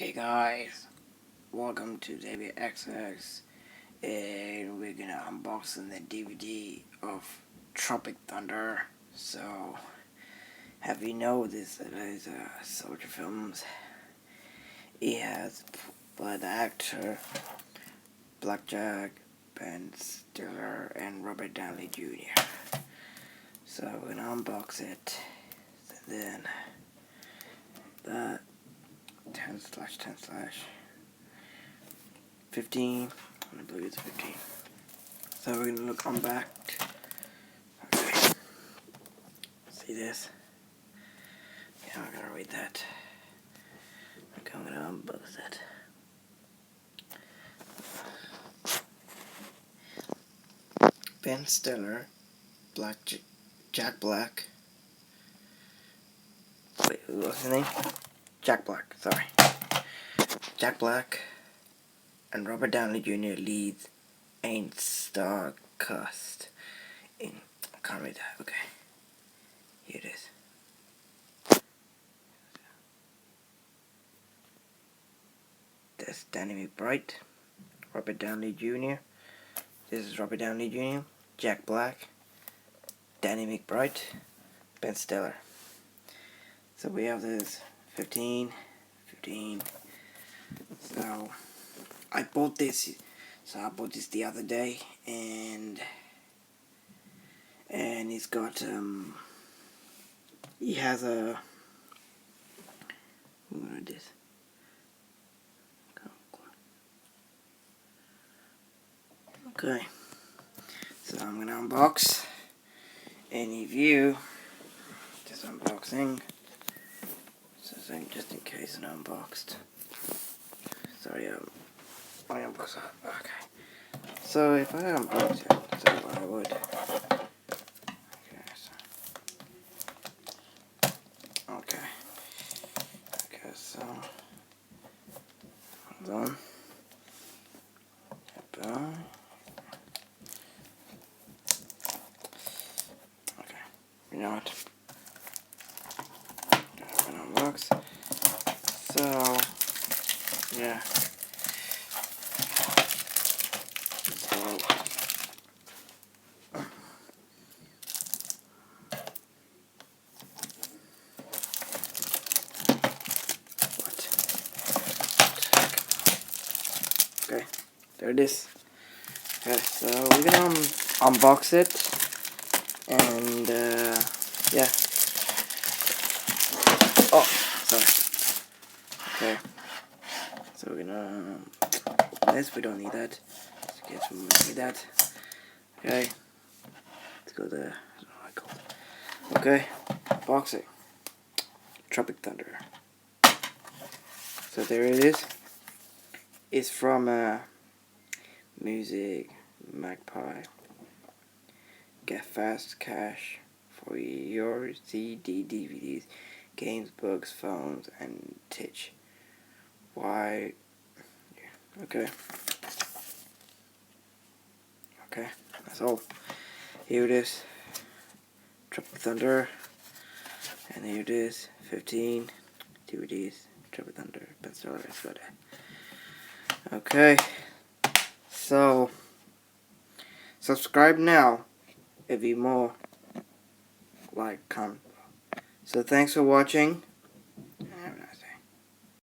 Hey guys, welcome to WXX, and we're gonna unboxing the DVD of Tropic Thunder. So, have you noticed that there's soldier films? It has the actor Blackjack, Ben Stiller, and Robert Downey Jr. So we're gonna unbox it, and then the 10/10/15. I believe it's 15. So we're gonna look on back. Okay. See this? Yeah, I'm gonna read that. Okay, I'm gonna unbox it. Ben Stiller, Jack Black. Wait, what's his name? Jack Black, sorry. Jack Black and Robert Downey Jr. leads Ain't Star Cast in. I can't read that. Okay. Here it is. That's Danny McBride, Robert Downey Jr. This is Robert Downey Jr., Jack Black, Danny McBride, Ben Stiller. So we have this 15. So I bought this. The other day, and he's got he has a what is this? Okay, so I'm gonna unbox any view. Just unboxing. So just in case it's unboxed. Sorry, I unboxed it. Okay. So if I unbox it, so I would. Okay. So hold on. Okay. You know what? I'm gonna unbox. So yeah. So okay, there it is. Okay, so we're gonna unbox it, and yeah. Oh, sorry. Okay, so we're gonna open this. We don't need that. We don't need that. Okay, let's go there. Okay, boxing. Tropic Thunder. So there it is. It's from Music Magpie. Get fast cash for your CD, DVDs, games, books, phones, and titch. Why? Okay. Okay, that's all. Here it is. Tropic Thunder. And here it is. 15 DVDs. Tropic Thunder. Ben Stiller. It's got it. Okay. So, subscribe now if you more like, comment. So thanks for watching.